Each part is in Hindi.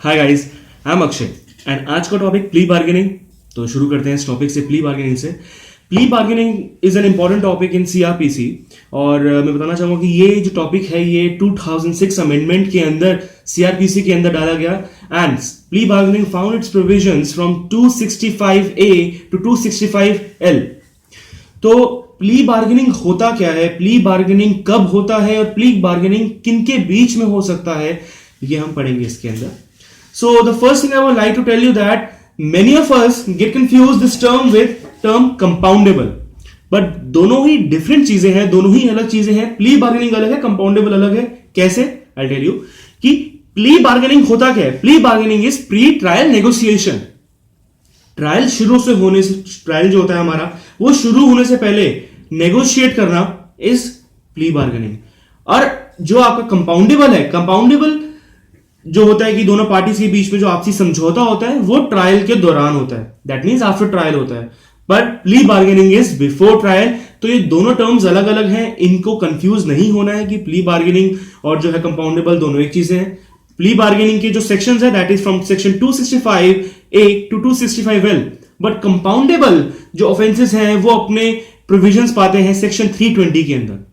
Hi guys, I am Akshay and आज का टॉपिक प्ली बार्गेनिंग। तो शुरू करते हैं इस टॉपिक से, प्ली बार्गेनिंग से। Plea bargaining is an important topic in CrPC और मैं बताना चाहूंगा कि ये जो टॉपिक है ये 2006 अमेंडमेंट के अंदर सीआरपीसी के अंदर डाला गया and plea bargaining found it's provisions from 265A to 265L। तो प्ली बार्गेनिंग होता क्या है, प्ली बार्गेनिंग कब होता है और प्ली बार्गेनिंग किनके बीच में हो सकता है, ये हम पढ़ेंगे इसके अंदर। So the first thing I would like to tell you that many of us get confused this term with term compoundable, but दोनों ही डिफरेंट चीजें हैं, दोनों ही अलग चीजें हैं। प्ली बार्गेनिंग अलग है, कंपाउंडेबल अलग है। कैसे? I'll tell you कि प्ली बार्गेनिंग होता क्या है। Plea bargaining is pre trial negotiation. Trial शुरू से होने से, ट्रायल जो होता है हमारा वो शुरू होने से पहले नेगोशिएट करना इज प्ली बार्गेनिंग। और जो आपका कंपाउंडेबल है, कंपाउंडेबल जो होता है कि दोनों पार्टीज के बीच में जो आपसी समझौता होता है वो ट्रायल के दौरान होता है, दैट मींस आफ्टर ट्रायल होता है। But plea bargaining is before trial. तो ये दोनों टर्म्स अलग अलग हैं, इनको कंफ्यूज नहीं होना है कि प्ली बार्गेनिंग और जो है कंपाउंडेबल दोनों एक चीजें हैं। प्ली बार्गेनिंग के जो सेक्शंस है that is from section 265A to 265L, but compoundable जो ऑफेंसेस हैं वो अपने प्रोविजंस पाते हैं सेक्शन 320 के अंदर।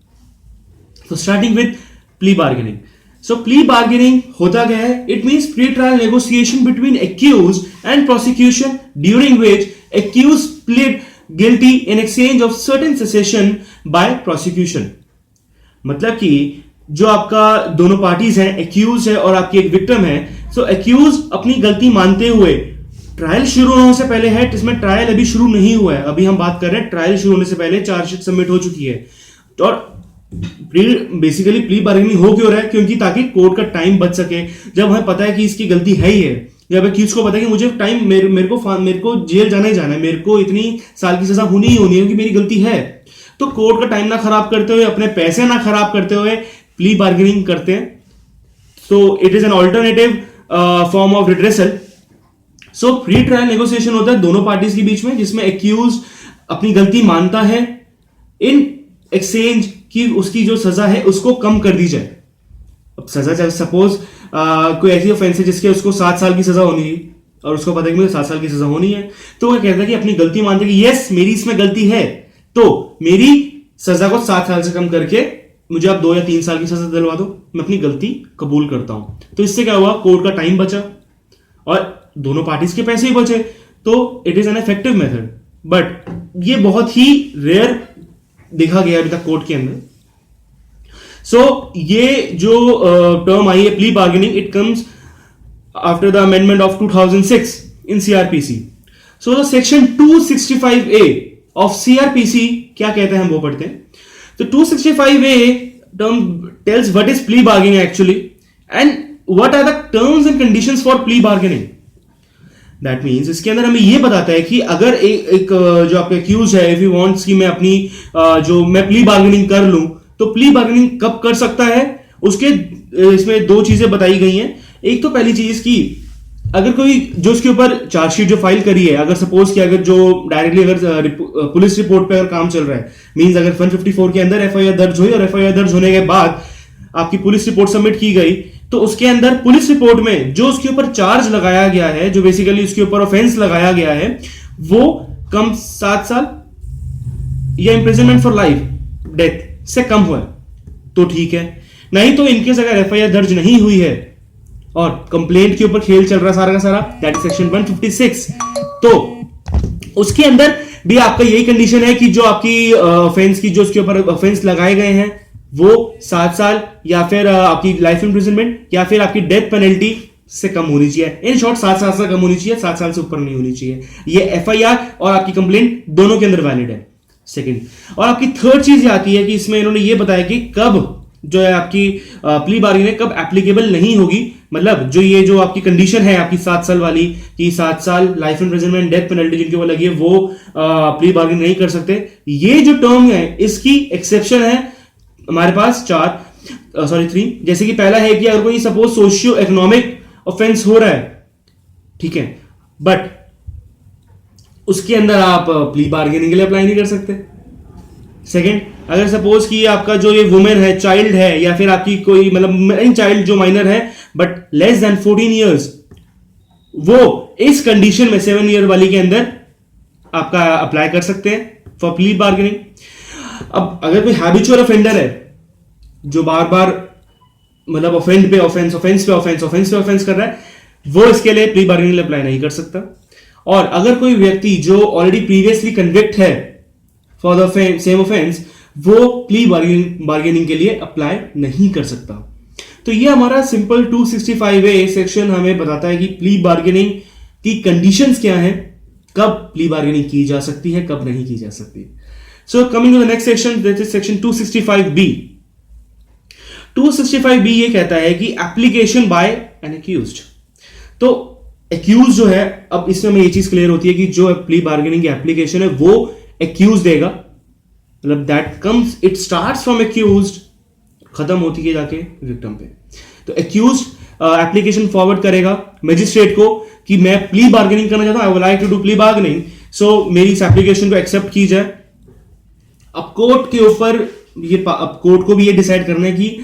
तो starting with plea bargaining. So plea bargaining होता क्या है? It means pre-trial negotiation between accused and prosecution during which accused plead guilty in exchange of certain cessation by prosecution। मतलब कि जो आपका दोनों पार्टीज हैं, accused है और आपकी एक victim है, so accused अपनी गलती मानते हुए ट्रायल शुरू होने से पहले है, इसमें ट्रायल अभी शुरू नहीं हुआ है, अभी हम बात कर रहे हैं ट्रायल शुरू होने से पहले चार्जशीट सबमिट हो चुकी है। और बेसिकली प्ली बार्गेनिंग हो क्यों रहा है? क्योंकि ताकि कोर्ट का टाइम बच सके। जब हमें पता है कि इसकी गलती है ही है, जब अक्यूज को पता है कि मुझे टाइम मेरे को जेल जाना ही जाना है, मेरे को इतनी साल की सजा होनी ही होनी है क्योंकि मेरी गलती है, तो कोर्ट का टाइम ना खराब करते हुए, अपने पैसे ना खराब करते हुए प्ली बार्गेनिंग करते हैं। So it is an alternative form of redressal. So pre trial negotiation होता है दोनों पार्टीज के बीच में, जिसमें एक्यूज अपनी गलती मानता है इन एक्सचेंज कि उसकी जो सजा है उसको कम कर दी जाए। अब सजा, सपोज कोई ऐसी ऑफेंस है जिसके उसको 7 साल की सजा होनी है और उसको पता है कि मुझे 7 साल की सजा होनी है, तो वो कहता है कि अपनी गलती मानते हैं कि यस मेरी इसमें गलती है, तो मेरी सजा को 7 साल से कम करके मुझे आप 2 या 3 साल की सजा दिलवा दो, मैं अपनी गलती कबूल करता हूं। तो इससे क्या हुआ? कोर्ट का टाइम बचा और दोनों पार्टीज के पैसे ही बचे। तो it is an effective method, but ये बहुत ही रेयर देखा गया अभी तक कोर्ट के अंदर। सो ये जो टर्म आई है plea bargaining, it comes after the amendment of 2006 in CrPC. So the section 265A of CrPC क्या कहते हैं हम वो पढ़ते हैं। तो 265A term tells what is plea bargaining actually and what are the terms and conditions for plea bargaining. That means इसके अंदर हमें यह बताता है कि अगर एक जो आपका एक्यूज है, इफ ही वांट्स कि मैं अपनी जो मैं प्ली बार्गेनिंग कर लूं, तो प्ली बार्गेनिंग कब कर सकता है, उसके इसमें 2 चीजें बताई गई हैं। एक तो पहली चीज कि अगर कोई जो उसके ऊपर चार्जशीट जो फाइल करी है, अगर सपोज कि अगर जो डायरेक्टली अगर पुलिस रिपोर्ट पे अगर काम चल रहा है, मींस अगर 154 के अंदर एफआईआर दर्ज हुई और एफआईआर दर्ज होने के बाद आपकी पुलिस रिपोर्ट सबमिट की गई, तो उसके अंदर पुलिस रिपोर्ट में जो उसके ऊपर चार्ज लगाया गया है, जो बेसिकली उसके ऊपर ऑफेंस लगाया गया है, वो कम 7 साल या इंप्रिजनमेंट फॉर लाइफ, डेथ से कम हुआ तो ठीक है। नहीं तो इनकेस अगर एफआईआर दर्ज नहीं हुई है और कंप्लेंट के ऊपर खेल चल रहा सारा का सारा, दैट इज सेक्शन 156, तो उसके अंदर भी आपका यही कंडीशन है कि जो आपकी ऑफेंस की जो उसके ऊपर ऑफेंस लगाए गए हैं वो 7 साल या फिर आपकी लाइफ इंप्रिजनमेंट या फिर आपकी डेथ पेनल्टी से कम होनी चाहिए। इन शॉर्ट 7 साल से कम होनी चाहिए, 7 साल से ऊपर नहीं होनी चाहिए। ये एफआईआर और आपकी कंप्लेंट दोनों के अंदर वैलिड है। सेकंड, और आपकी थर्ड चीज आती है कि इसमें इन्होंने ये बताया कि कब जो है आपकी प्ली बार्गेनिंग कब एप्लीकेबल नहीं होगी। मतलब जो ये जो आपकी कंडीशन है आपकी 7 साल वाली कि 7 साल लाइफ इंप्रिजनमेंट डेथ पेनल्टी जिनके वो लगी है वो प्ली बार्गेनिंग नहीं कर सकते। ये जो टर्म है इसकी एक्सेप्शन है हमारे पास 3। जैसे कि पहला है कि अगर कोई सपोज सोशियो इकोनॉमिक ऑफेंस हो रहा है, ठीक है, बट उसके अंदर आप प्ली बार्गेनिंग के लिए अप्लाई नहीं कर सकते। सेकंड, अगर सपोज कि आपका जो ये वुमेन है, चाइल्ड है, या फिर आपकी कोई मतलब चाइल्ड जो माइनर है बट लेस देन 14 ईयर्स, वो इस कंडीशन में 7 ईयर वाली के अंदर आपका अप्लाई कर सकते हैं फॉर प्ली बार्गेनिंग। अब अगर कोई हैबिचुअल ऑफेंडर है जो बार बार मतलब ऑफेंस पे ऑफेंस कर रहा है, वो इसके लिए प्ली बार्गेनिंग अप्लाई नहीं कर सकता। और अगर कोई व्यक्ति जो ऑलरेडी प्रीवियसली कन्विक्ट है फॉर द सेम ऑफेंस, वो प्ली बार्गेनिंग के लिए अप्लाई नहीं कर सकता। तो ये हमारा सिंपल 265A सेक्शन हमें बताता है कि प्ली बार्गेनिंग की कंडीशंस क्या हैं, कब प्ली बार्गेनिंग की जा सकती है, कब नहीं की जा सकती। So coming to the next section, that is section 265B। 265B ये कहता है कि एप्लीकेशन बाय एन एक्यूज्ड। तो एक्यूज जो है, अब इसमें हमें ये चीज क्लियर होती है कि जो प्ली बार्गेनिंग की एप्लीकेशन है वो एक्यूज देगा, मतलब that comes, it starts from accused, खत्म होती है जाके विक्टिम पे। तो एक्यूज्ड एप्लीकेशन फॉरवर्ड करेगा मैजिस्ट्रेट को कि मैं प्ली बार्गेनिंग करना चाहता हूं, I would like to do plea bargaining, so मेरी इस एप्लीकेशन को एक्सेप्ट की जाए। अब कोर्ट के ऊपर ये, अब कोर्ट को भी ये डिसाइड करना है कि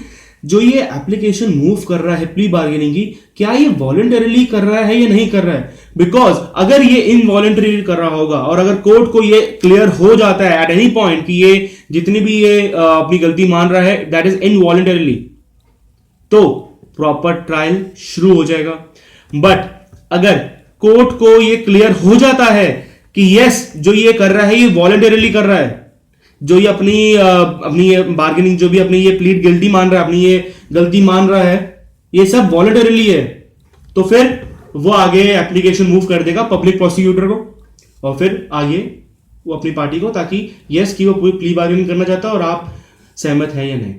जो ये एप्लीकेशन मूव कर रहा है प्ली बार्गेनिंग की, क्या ये वॉलंटरीली कर रहा है या नहीं कर रहा है। बिकॉज अगर ये इनवॉलंटरीली कर रहा होगा और अगर कोर्ट को ये क्लियर हो जाता है एट एनी पॉइंट कि ये जितनी भी ये अपनी गलती मान रहा है दैट इज इनवॉलंटरीली, तो प्रॉपर ट्रायल शुरू हो जाएगा। बट अगर कोर्ट को ये क्लियर हो जाता है कि यस जो ये कर रहा है ये वॉलंटरीली कर रहा है, जो ये अपनी बार्गेनिंग, जो भी अपनी ये प्लीड गिल्टी मान रहा है, अपनी ये गलती मान रहा है, ये सब वॉलंटरीली है, तो फिर वो आगे एप्लीकेशन मूव कर देगा पब्लिक प्रोसिक्यूटर को और फिर आगे वो अपनी पार्टी को, ताकि यस कि वो पूरी प्ली बार्गेनिंग करना चाहता है और आप सहमत हैं या नहीं।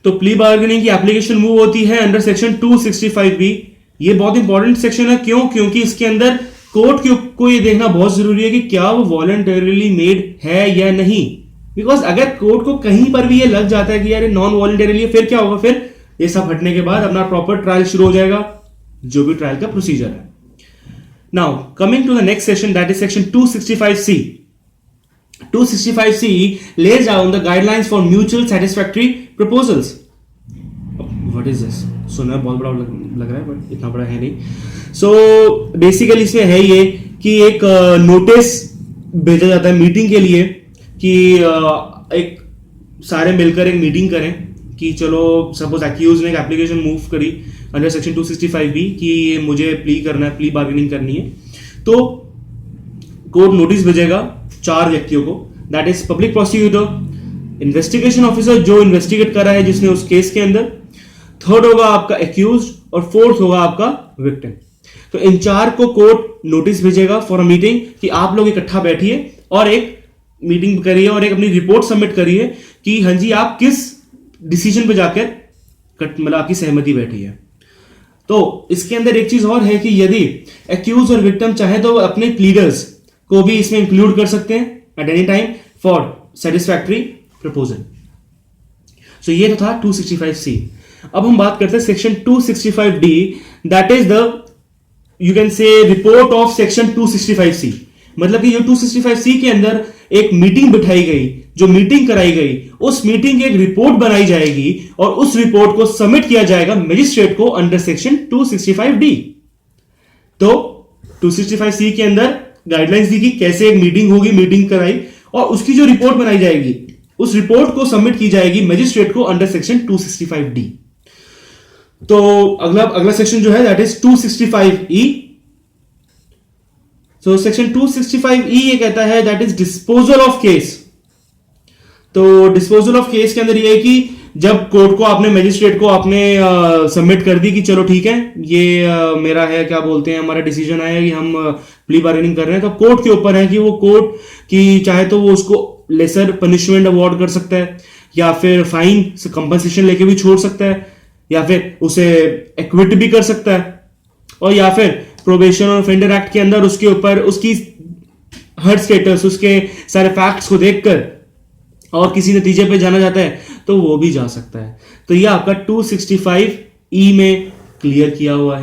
तो प्ली बार्गेनिंग की एप्लीकेशन मूव होती है अंडर सेक्शन 265B। ये बहुत इंपॉर्टेंट सेक्शन है, क्यों? क्योंकि इसके अंदर कोर्ट को ये देखना बहुत जरूरी है कि क्या वो वॉलंटरीली मेड है या नहीं। बिकॉज अगर कोर्ट को कहीं पर भी ये लग जाता है कि यार ये नॉन वॉलंटरीली है, फिर क्या होगा? फिर ये सब हटने के बाद अपना प्रॉपर ट्रायल शुरू हो जाएगा, जो भी ट्रायल का प्रोसीजर है। Now coming to the next section, that is section 265C। 265C lays down the guidelines for mutual satisfactory proposals. What is this? सुना बहुत बड़ा लग रहा है बट इतना बड़ा है नहीं। सो बेसिकली इसमें है ये कि एक नोटिस भेजा जाता है मीटिंग के लिए कि एक सारे मिलकर एक मीटिंग करें कि चलो सपोज एक्यूज ने एक एप्लीकेशन मूव करी अंडर सेक्शन 265B कि मुझे प्ली करना है, प्ली बार्गेनिंग करनी है। तो कोर्ट नोटिस भेजेगा 4 व्यक्तियों को, that is public prosecutor, investigation officer जो इन्वेस्टिगेट कर रहा है जिसने उस केस के अंदर, थर्ड होगा आपका एक्यूज और फोर्थ होगा आपका विक्टिम। तो इन 4 को कोर्ट नोटिस भेजेगा फॉर अ मीटिंग कि आप लोग इकट्ठा बैठिए और एक मीटिंग करिए और एक अपनी रिपोर्ट सबमिट करिए कि हाँ जी आप किस डिसीजन पे जाकर मतलब आपकी सहमति बैठी है। तो इसके अंदर एक चीज और है कि यदि एक्यूज और विक्टिम चाहे तो अपने प्लीडर्स को भी इसमें इंक्लूड कर सकते हैं at any time for satisfactory proposal. So ये तो था 265C। अब हम बात करते हैं section 265D, that is the you can say report of section 265C। मतलब कि जो 265C के अंदर एक मीटिंग बिठाई गई, जो मीटिंग कराई गई, उस मीटिंग की एक रिपोर्ट बनाई जाएगी और उस रिपोर्ट को सबमिट किया जाएगा मजिस्ट्रेट को अंडर सेक्शन 265D। तो 265C के अंदर गाइडलाइंस दी कि कैसे एक मीटिंग होगी, मीटिंग कराई और उसकी जो रिपोर्ट बनाई जाएगी उस रिपोर्ट को सबमिट की जाएगी मजिस्ट्रेट को अंडर सेक्शन 265D। तो अगला सेक्शन जो है that is 265E। So section 265E ये कहता है that is disposal of case. तो डिस्पोजल ऑफ केस के अंदर ये है कि जब कोर्ट को आपने मजिस्ट्रेट को आपने सबमिट कर दी कि चलो ठीक है ये मेरा है, क्या बोलते हैं, हमारा डिसीजन आया कि हम प्ली बार्गेनिंग कर रहे हैं, तो कोर्ट के ऊपर है कि वो कोर्ट की चाहे तो वो उसको लेसर पनिशमेंट अवॉर्ड कर सकता है या फिर फाइन से कंपनसेशन लेके भी छोड़ सकता है या फिर उसे एक्विट भी कर सकता है और या फिर प्रोबेशन और ऑफेंडर एक्ट के अंदर उसके ऊपर उसकी हर स्टेटस, उसके सारे फैक्ट्स को देखकर और किसी नतीजे पे जाना जाता है तो वो भी जा सकता है। तो ये आपका 265E में क्लियर किया हुआ है।